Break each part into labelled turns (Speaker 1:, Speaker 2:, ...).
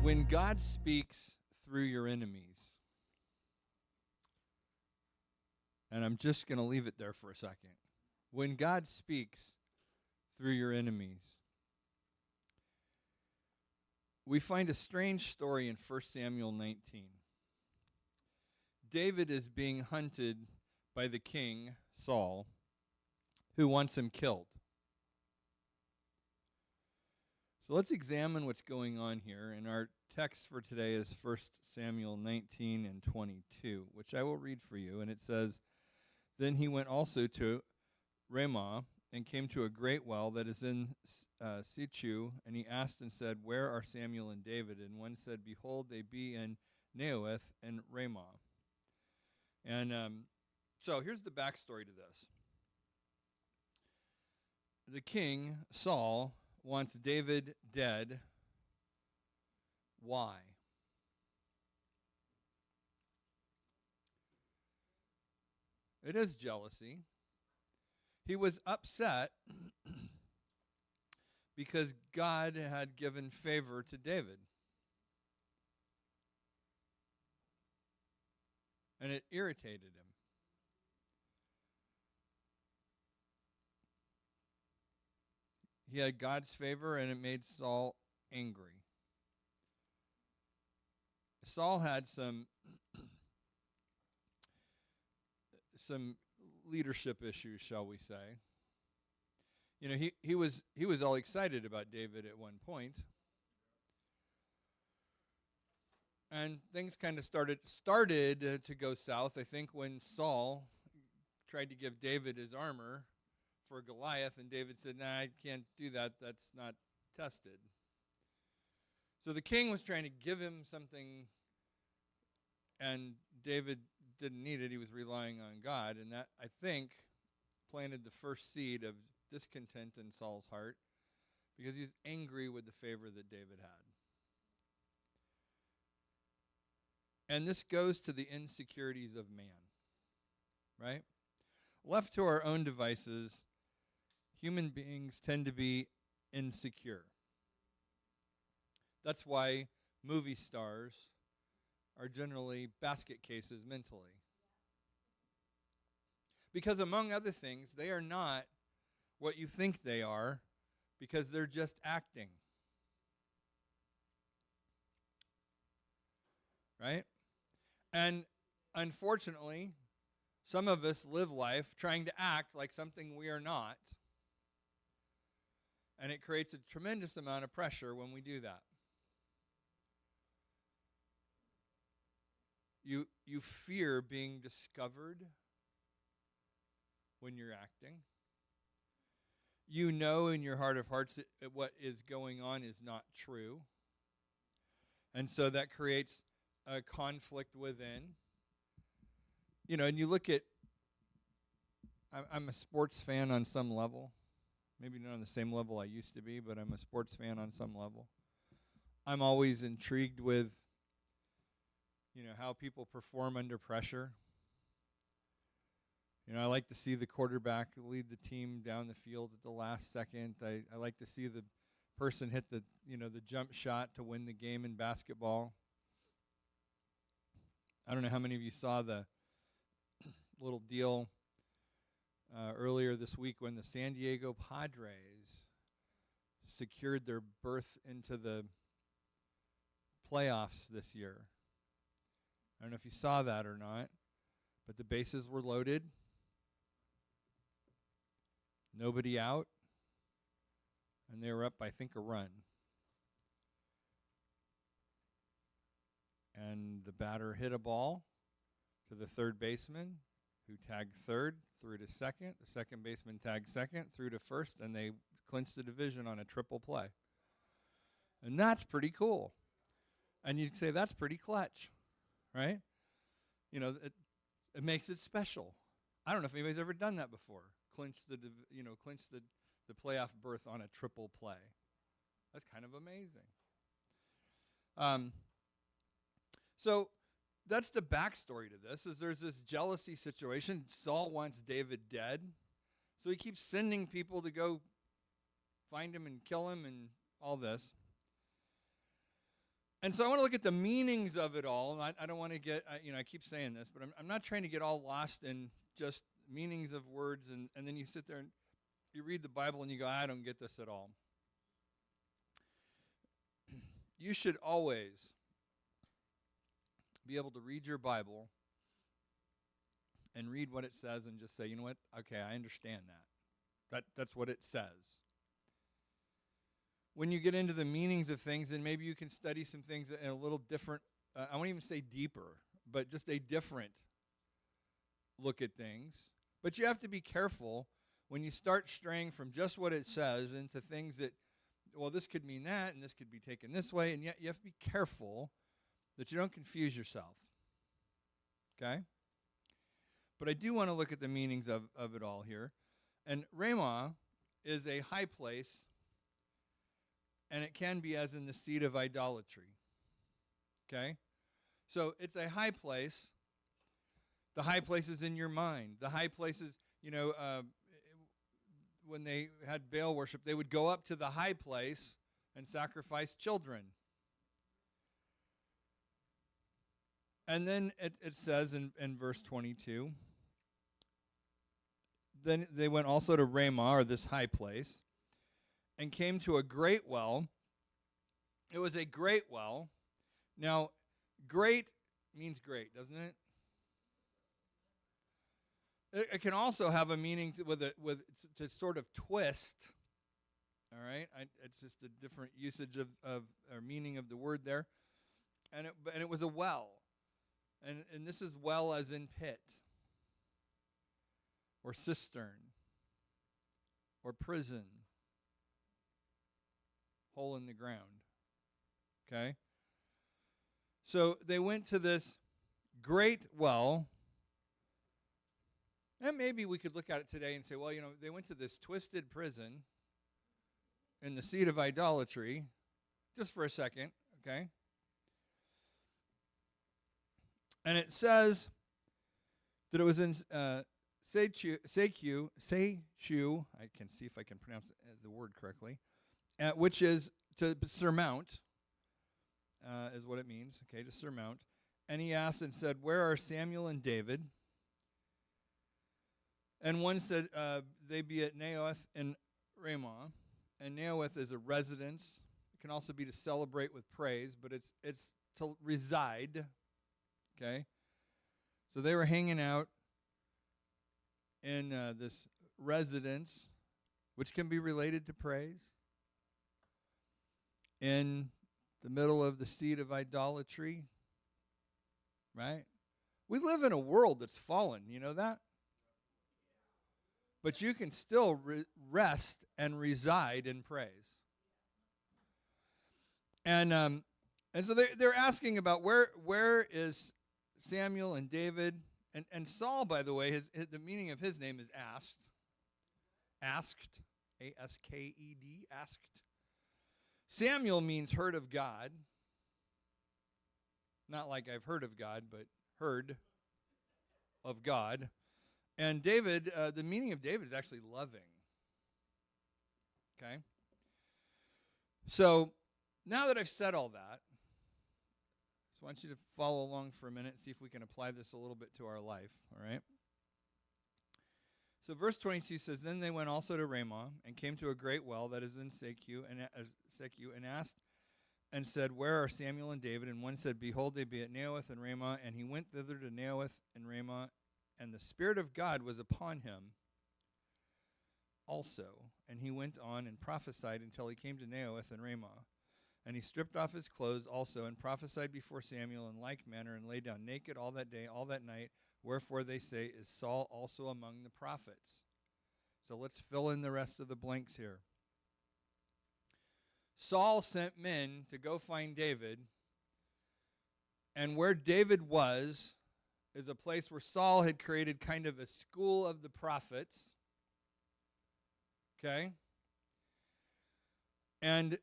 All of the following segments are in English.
Speaker 1: When God speaks through your enemies, and I'm just going to leave it there for a second. When God speaks through your enemies, we find a strange story in 1 Samuel 19. David is being hunted by the king, Saul, who wants him killed. So let's examine what's going on here. And our text for today is 1 Samuel 19 and 22, which I will read for you. And it says, "Then he went also to Ramah and came to a great well that is in Sichu, and he asked and said, 'Where are Samuel and David?' And one said, 'Behold, they be in Naoth and Ramah.'" And so here's the backstory to this. The king, Saul, wants David dead. Why? It is jealousy. He was upset because God had given favor to David. And it irritated him. He had God's favor, and it made Saul angry. Saul had some leadership issues, shall we say. You know, he was all excited about David at one point. And things kind of started to go south, I think, when Saul tried to give David his armor for Goliath, and David said, "Nah, I can't do that. That's not tested." So the king was trying to give him something, and David didn't need it. He was relying on God, and that, I think, planted the first seed of discontent in Saul's heart because he was angry with the favor that David had. And this goes to the insecurities of man, right? Left to our own devices, human beings tend to be insecure. That's why movie stars are generally basket cases mentally. Because among other things, they are not what you think they are because they're just acting. Right? And unfortunately, some of us live life trying to act like something we are not. And it creates a tremendous amount of pressure when we do that. You fear being discovered when you're acting. You know in your heart of hearts that what is going on is not true. And so that creates a conflict within. You know, and you look at, I'm a sports fan on some level. Maybe not on the same level I used to be, but I'm a sports fan on some level. I'm always intrigued with, you know, how people perform under pressure. You know, I like to see the quarterback lead the team down the field at the last second. I like to see the person hit the jump shot to win the game in basketball. I don't know how many of you saw the little deal earlier this week when the San Diego Padres secured their berth into the playoffs this year. I don't know if you saw that or not, but the bases were loaded. Nobody out. And they were up, I think, a run. And the batter hit a ball to the third baseman, who tagged third, threw to second. The second baseman tagged second, threw to first, and they clinched the division on a triple play. And that's pretty cool. And you can say that's pretty clutch, right? You know, it makes it special. I don't know if anybody's ever done that before. Clinch the playoff berth on a triple play. That's kind of amazing. So that's the backstory to this, is there's this jealousy situation. Saul wants David dead. So he keeps sending people to go find him and kill him and all this. And so I want to look at the meanings of it all. And I don't want to get, I keep saying this, but I'm not trying to get all lost in just meanings of words. And then you sit there and you read the Bible and you go, I don't get this at all. You should always be able to read your Bible and read what it says and just say, you know what? Okay, I understand that. That's what it says. When you get into the meanings of things, then maybe you can study some things in a little different, I won't even say deeper, but just a different look at things. But you have to be careful when you start straying from just what it says into things that, well, this could mean that, and this could be taken this way, and yet you have to be careful that you don't confuse yourself. Okay? But I do want to look at the meanings of it all here. And Ramah is a high place, and it can be as in the seat of idolatry. Okay? So it's a high place. The high place is in your mind. The high place is, when they had Baal worship, they would go up to the high place and sacrifice children. And then it says in verse 22, then they went also to Ramah, or this high place, and came to a great well. It was a great well. Now, great means great, doesn't it? It can also have a meaning to sort of twist. All right, it's just a different usage of or meaning of the word there. And it was a well, and this is well as in pit, or cistern, or prison, hole in the ground. Okay? So they went to this great well, and maybe we could look at it today and say, well, they went to this twisted prison in the seat of idolatry, just for a second, okay? And it says that it was in Sechu, I can see if I can pronounce the word correctly, which is to surmount, is what it means, okay, to surmount. And he asked and said, where are Samuel and David? And one said, they be at Naoth and Ramah. And Naoth is a residence. It can also be to celebrate with praise, but it's to reside, okay? So they were hanging out in this residence, which can be related to praise, in the middle of the seat of idolatry, right? We live in a world that's fallen, you know that? But you can still rest and reside in praise. And so they're asking about where is Samuel and David, and Saul, by the way, the meaning of his name is asked, A-S-K-E-D, asked. Samuel means heard of God, not like I've heard of God, but heard of God. And David, the meaning of David is actually loving. Okay? So, now that I've said all that, I just want you to follow along for a minute and see if we can apply this a little bit to our life, all right? So verse 22 says, then they went also to Ramah and came to a great well that is in Sechu, and asked and said, where are Samuel and David? And one said, behold, they be at Naoth and Ramah. And he went thither to Naoth and Ramah, and the Spirit of God was upon him also. And he went on and prophesied until he came to Naoth and Ramah. And he stripped off his clothes also and prophesied before Samuel in like manner, and lay down naked all that day, all that night. Wherefore they say, is Saul also among the prophets? So let's fill in the rest of the blanks here. Saul sent men to go find David, and where David was is a place where Saul had created kind of a school of the prophets. Okay? And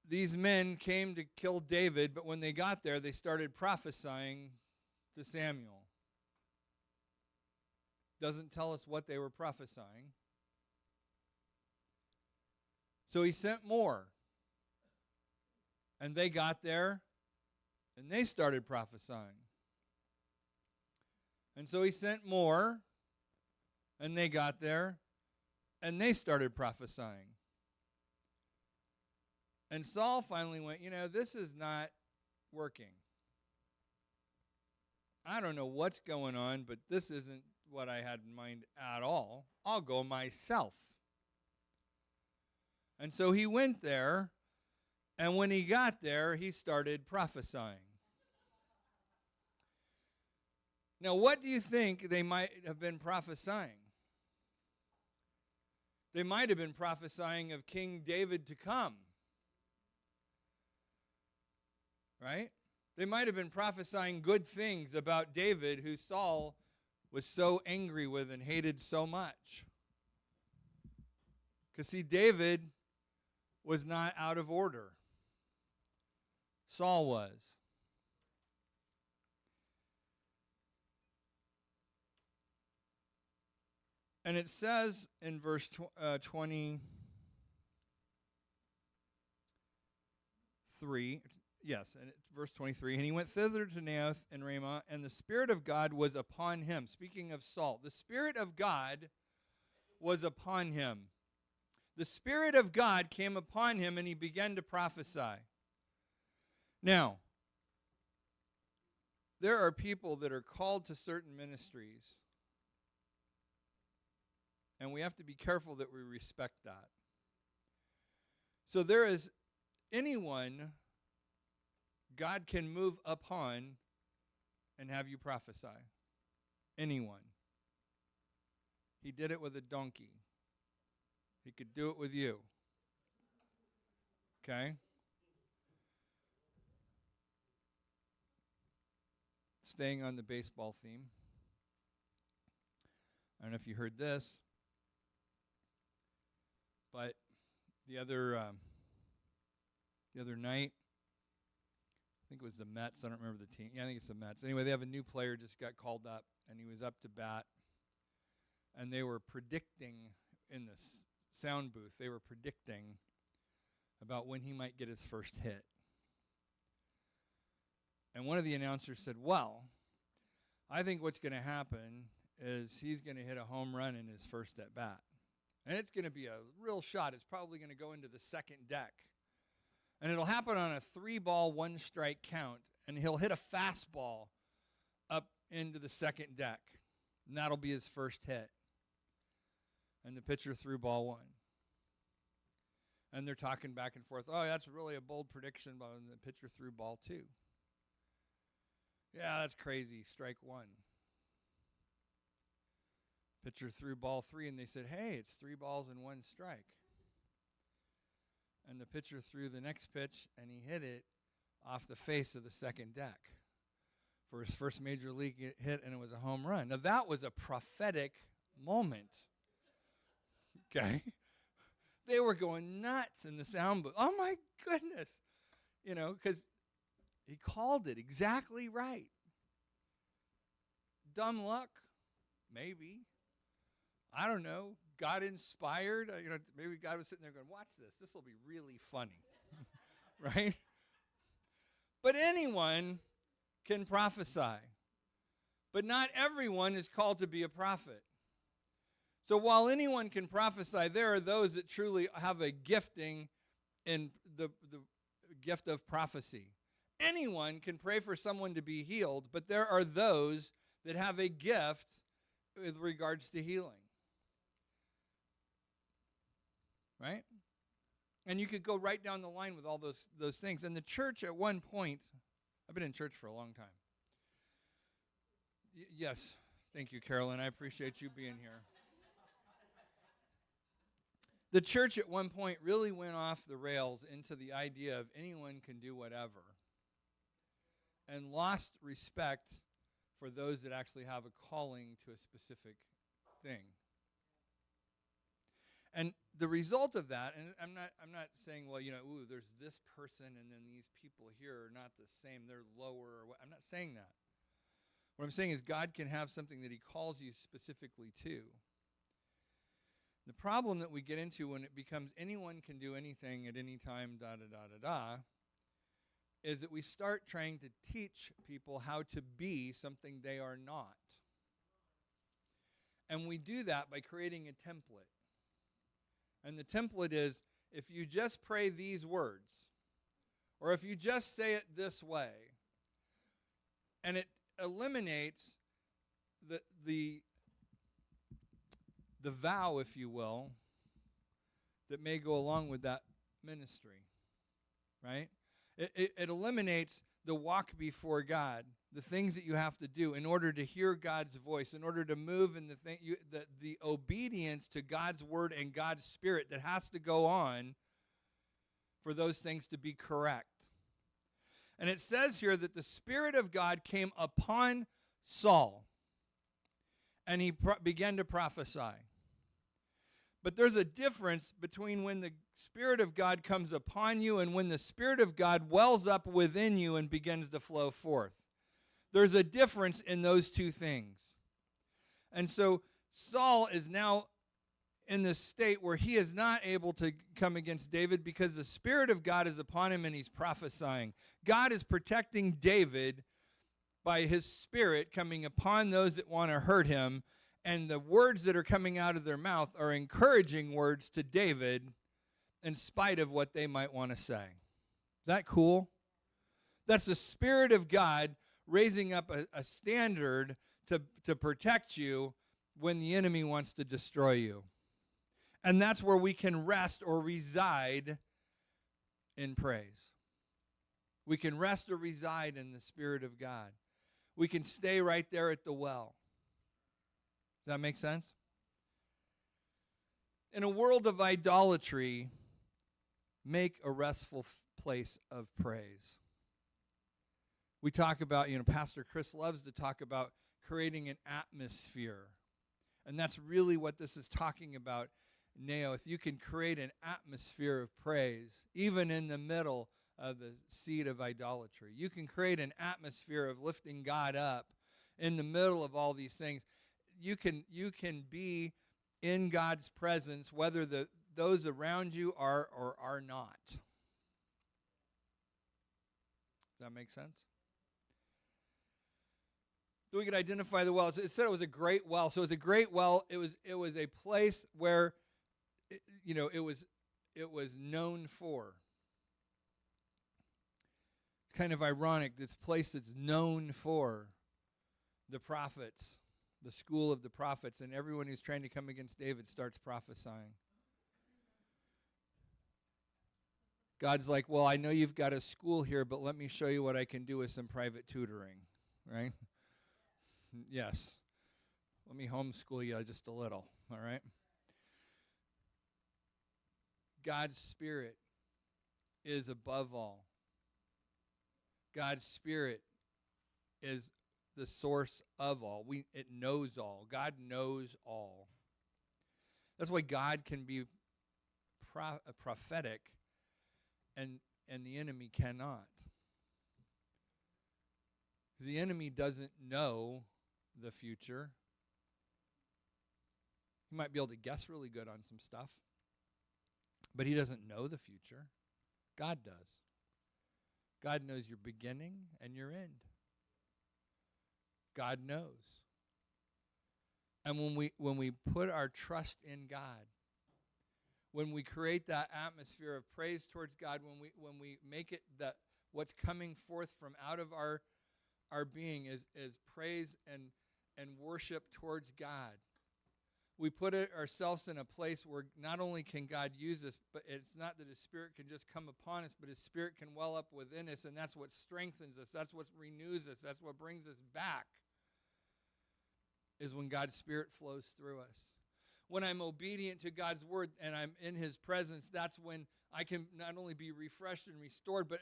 Speaker 1: these men came to kill David, but when they got there, they started prophesying to Samuel. Doesn't tell us what they were prophesying. So he sent more. And they got there, And they started prophesying. And so he sent more, and they got there, and they started prophesying. And Saul finally went, this is not working. I don't know what's going on, but this isn't what I had in mind at all. I'll go myself. And so he went there, and when he got there, he started prophesying. Now, what do you think they might have been prophesying? They might have been prophesying of King David to come. Right? They might have been prophesying good things about David, who Saul was so angry with and hated so much. Because, see, David was not out of order. Saul was. And it says in verse 23, yes, and verse 23, and he went thither to Naioth and Ramah, and the Spirit of God was upon him. Speaking of Saul, the Spirit of God was upon him. The Spirit of God came upon him, and he began to prophesy. Now, there are people that are called to certain ministries, and we have to be careful that we respect that. So there is anyone God can move upon and have you prophesy. Anyone. He did it with a donkey. He could do it with you. Okay? Staying on the baseball theme. I don't know if you heard this, but the other night, I think it was the Mets. I don't remember the team. Yeah, I think it's the Mets. Anyway, they have a new player just got called up, and he was up to bat. And they were predicting in the sound booth, they were predicting about when he might get his first hit. And one of the announcers said, well, I think what's going to happen is he's going to hit a home run in his first at bat. And it's going to be a real shot. It's probably going to go into the second deck. And it'll happen on a 3-ball, 1-strike count. And he'll hit a fastball up into the second deck. And that'll be his first hit. And the pitcher threw ball 1. And they're talking back and forth. Oh, that's really a bold prediction. But the pitcher threw ball 2. Yeah, that's crazy. Strike 1. Pitcher threw ball 3, and they said, hey, it's 3 balls and 1 strike. And the pitcher threw the next pitch, and he hit it off the face of the second deck for his first major league hit, and it was a home run. Now, that was a prophetic moment. Okay? They were going nuts in the sound booth. Oh, my goodness. Because he called it exactly right. Dumb luck? Maybe. I don't know. God inspired? Maybe God was sitting there going, watch this. This will be really funny. Right? But anyone can prophesy. But not everyone is called to be a prophet. So while anyone can prophesy, there are those that truly have a gifting in the gift of prophecy. Anyone can pray for someone to be healed, but there are those that have a gift with regards to healing. Right? And you could go right down the line with all those things. And the church at one point, I've been in church for a long time. Yes. Thank you, Carolyn. I appreciate you being here. The church at one point really went off the rails into the idea of anyone can do whatever and lost respect for those that actually have a calling to a specific thing. And the result of that, and I'm not saying, well, there's this person and then these people here are not the same, they're lower. I'm not saying that. What I'm saying is God can have something that he calls you specifically to. The problem that we get into when it becomes anyone can do anything at any time, is that we start trying to teach people how to be something they are not. And we do that by creating a template. And the template is, if you just pray these words, or if you just say it this way, and it eliminates the vow, if you will, that may go along with that ministry, right? It eliminates the walk before God, the things that you have to do in order to hear God's voice, in order to move in the obedience to God's word and God's spirit that has to go on for those things to be correct. And it says here that the Spirit of God came upon Saul, and he began to prophesy. But there's a difference between when the Spirit of God comes upon you and when the Spirit of God wells up within you and begins to flow forth. There's a difference in those two things. And so Saul is now in this state where he is not able to come against David because the Spirit of God is upon him and he's prophesying. God is protecting David by his Spirit coming upon those that want to hurt him, and the words that are coming out of their mouth are encouraging words to David in spite of what they might want to say. Is that cool? That's the Spirit of God raising up a standard to protect you when the enemy wants to destroy you. And that's where we can rest or reside in praise. We can rest or reside in the Spirit of God. We can stay right there at the well. Does that make sense? In a world of idolatry, make a restful place of praise. We talk about, Pastor Chris loves to talk about creating an atmosphere. And that's really what this is talking about. If you can create an atmosphere of praise, even in the middle of the seed of idolatry. You can create an atmosphere of lifting God up in the middle of all these things. You can be in God's presence whether those around you are or are not. Does that make sense? So we could identify the well. It said it was a great well. So it was a great well. It was a place where it was known for. It's kind of ironic, this place that's known for the prophets, the school of the prophets, and everyone who's trying to come against David starts prophesying. God's like, well, I know you've got a school here, but let me show you what I can do with some private tutoring, right? Yes. Let me homeschool you just a little, all right? God's Spirit is above all. God's Spirit is the source of all. It knows all. God knows all. That's why God can be prophetic and the enemy cannot. The enemy doesn't know the future. He might be able to guess really good on some stuff, but he doesn't know the future. God does. God knows your beginning and your end. God knows. And when we put our trust in God, when we create that atmosphere of praise towards God, when we make it that what's coming forth from out of our being is praise and worship towards God. We put ourselves in a place where not only can God use us, but it's not that His Spirit can just come upon us, but His Spirit can well up within us, and that's what strengthens us. That's what renews us. That's what brings us back, is when God's Spirit flows through us. When I'm obedient to God's word and I'm in His presence, that's when I can not only be refreshed and restored, but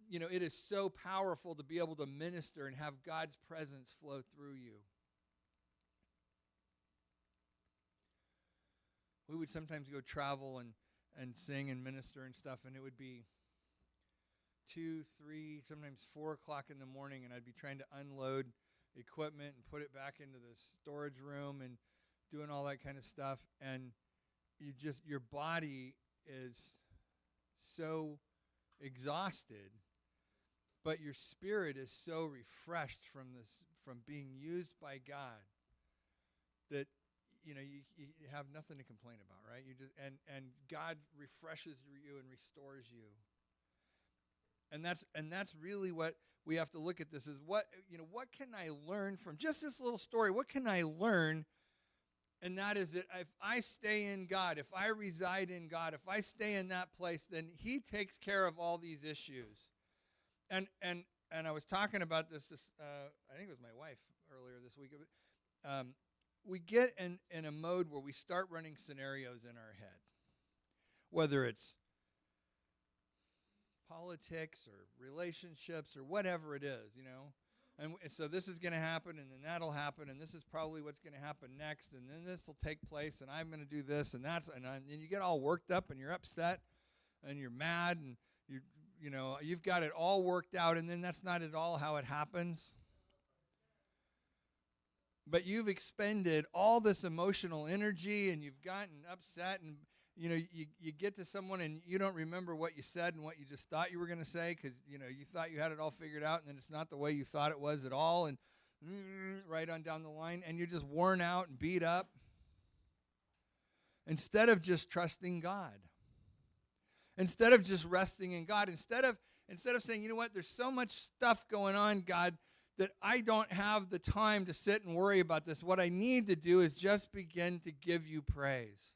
Speaker 1: it is so powerful to be able to minister and have God's presence flow through you. We would sometimes go travel and sing and minister and stuff, and it would be 2, 3, sometimes 4 o'clock in the morning, and I'd be trying to unload equipment and put it back into the storage room and doing all that kind of stuff, and your body is so exhausted but your spirit is so refreshed from being used by God that you have nothing to complain about, right? You just and God refreshes you and restores you. And that's really what we have to look at this is what can I learn from just this little story? What can I learn? And that is that if I stay in God, if I reside in God, if I stay in that place, then he takes care of all these issues. And I was talking about this I think it was my wife earlier this week. We get in a mode where we start running scenarios in our head, whether it's politics or relationships or whatever it is, And so this is going to happen, and then that'll happen, and this is probably what's going to happen next, and then this will take place, and I'm going to do this, and you get all worked up, and you're upset, and you're mad, and you've got it all worked out, and then that's not at all how it happens. But you've expended all this emotional energy, and you've gotten upset, and you get to someone and you don't remember what you said and what you just thought you were going to say because, you thought you had it all figured out, and then it's not the way you thought it was at all, and right on down the line, and you're just worn out and beat up. Instead of just trusting God. Instead of just resting in God. Instead of saying, you know what, there's so much stuff going on, God, that I don't have the time to sit and worry about this. What I need to do is just begin to give you praise.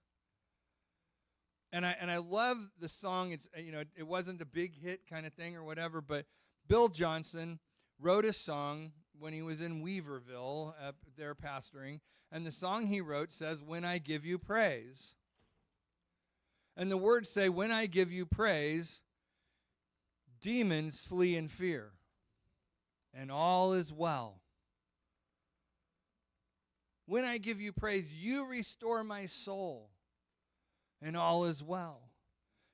Speaker 1: And I love the song. It's it wasn't a big hit kind of thing or whatever, but Bill Johnson wrote a song when he was in Weaverville up there pastoring, and the song he wrote says, "When I give you praise." And the words say, "When I give you praise, demons flee in fear, and all is well. When I give you praise, you restore my soul, and all is well."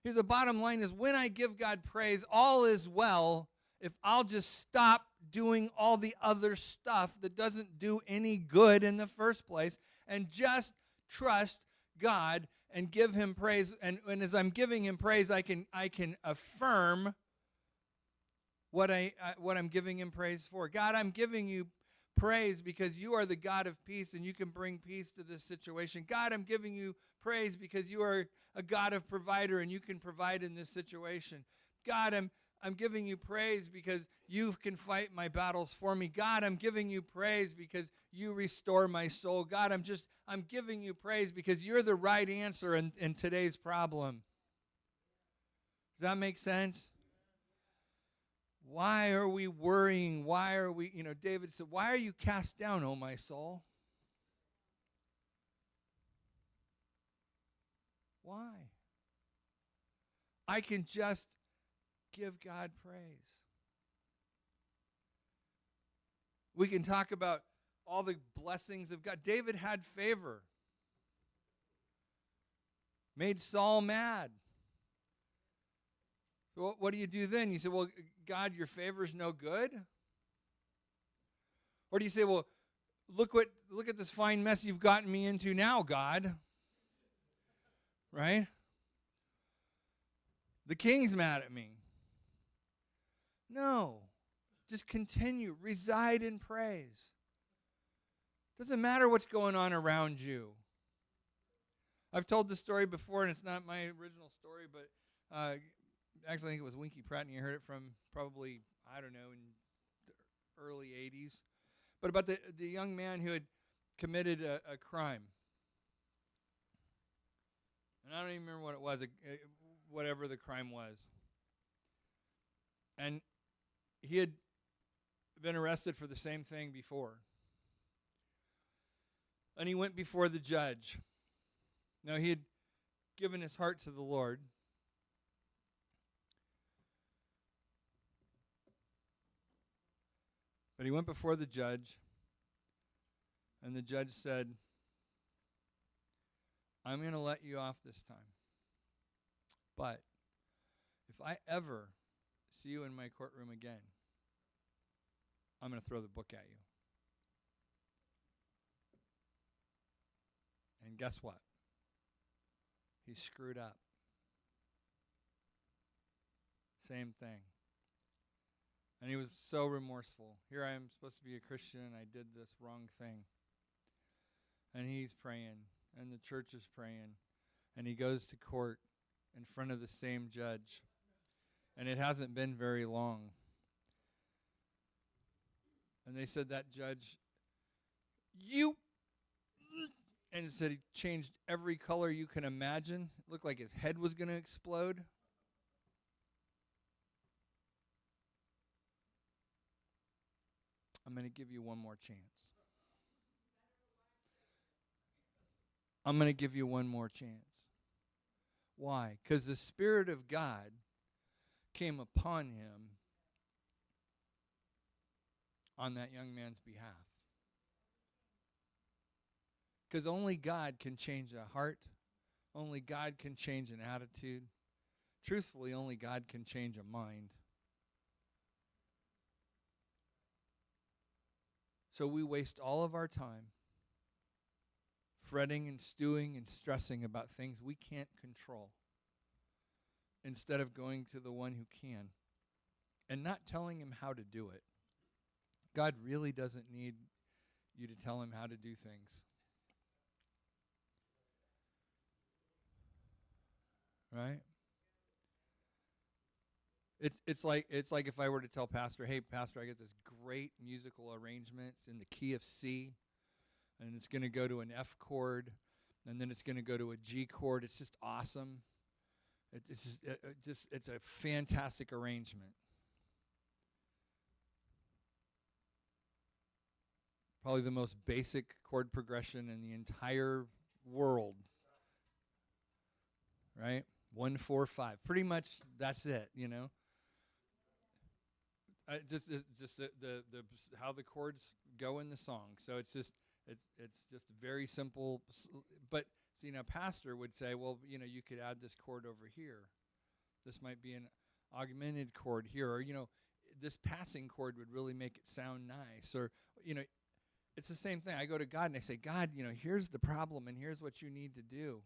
Speaker 1: Here's the bottom line is when I give God praise, all is well if I'll just stop doing all the other stuff that doesn't do any good in the first place and just trust God and give him praise. And as I'm giving him praise, I can affirm what I'm giving him praise for. God, I'm giving you praise because you are the God of peace and you can bring peace to this situation. God, I'm giving you praise because you are a God of provider and you can provide in this situation. God, I'm giving you praise because you can fight my battles for me. God, I'm giving you praise because you restore my soul. God, I'm giving you praise because you're the right answer in today's problem. Does that make sense? Why are we worrying? Why are we, David said, "Why are you cast down, O my soul?" Why? I can just give God praise. We can talk about all the blessings of God. David had favor. Made Saul mad. So what do you do then? You say, "Well, God, your favor's no good?" Or do you say, "Well, look at this fine mess you've gotten me into now, God." Right? The king's mad at me. No. Just continue. Reside in praise. Doesn't matter what's going on around you. I've told this story before, and it's not my original story, but actually I think it was Winky Pratt, and you heard it from probably, I don't know, in the early 80s. But about the young man who had committed a crime. And I don't even remember what it was, whatever the crime was. And he had been arrested for the same thing before. And he went before the judge. Now, he had given his heart to the Lord. But he went before the judge, and the judge said, "I'm going to let you off this time. But if I ever see you in my courtroom again, I'm going to throw the book at you." And guess what? He screwed up. Same thing. And he was so remorseful. Here I am supposed to be a Christian, and I did this wrong thing. And he's praying, and the church is praying. And he goes to court in front of the same judge. And it hasn't been very long. And they said, that judge, and said he changed every color you can imagine. It looked like his head was going to explode. I'm going to give you one more chance. I'm going to give you one more chance. Why? Because the Spirit of God came upon him on that young man's behalf. Because only God can change a heart. Only God can change an attitude. Truthfully, only God can change a mind. So we waste all of our time fretting and stewing and stressing about things we can't control instead of going to the one who can and not telling him how to do it. God really doesn't need you to tell him how to do things. Right? It's like if I were to tell Pastor, hey, Pastor, I got this great musical arrangement. It's in the key of C, and it's going to go to an F chord, and then it's going to go to a G chord. It's just awesome. It's a fantastic arrangement. Probably the most basic chord progression in the entire world. Right? 1, 4, 5. Pretty much that's it, you know. Just the how the chords go in the song. So it's just very simple. But see, now pastor would say, well, you know, you could add this chord over here. This might be an augmented chord here, or you know, this passing chord would really make it sound nice. Or you know, it's the same thing. I go to God and I say, God, you know, here's the problem, and here's what you need to do.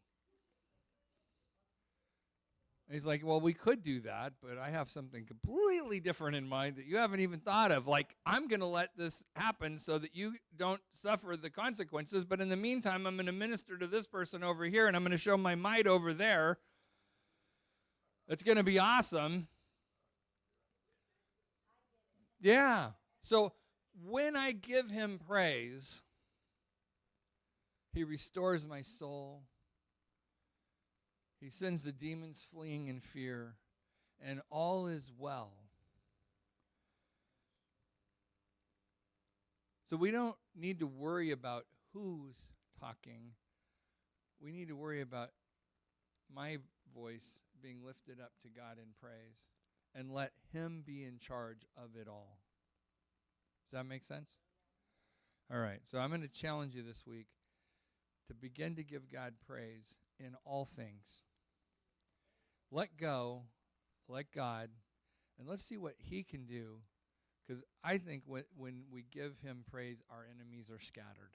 Speaker 1: And he's like, well, we could do that, but I have something completely different in mind that you haven't even thought of. Like, I'm going to let this happen so that you don't suffer the consequences, but in the meantime, I'm going to minister to this person over here, and I'm going to show my might over there. It's going to be awesome. Yeah. So when I give him praise, he restores my soul. He sends the demons fleeing in fear, and all is well. So we don't need to worry about who's talking. We need to worry about my voice being lifted up to God in praise, and let him be in charge of it all. Does that make sense? All right, so I'm going to challenge you this week to begin to give God praise in all things. Let go, let God, and let's see what he can do, because I think when we give him praise, our enemies are scattered.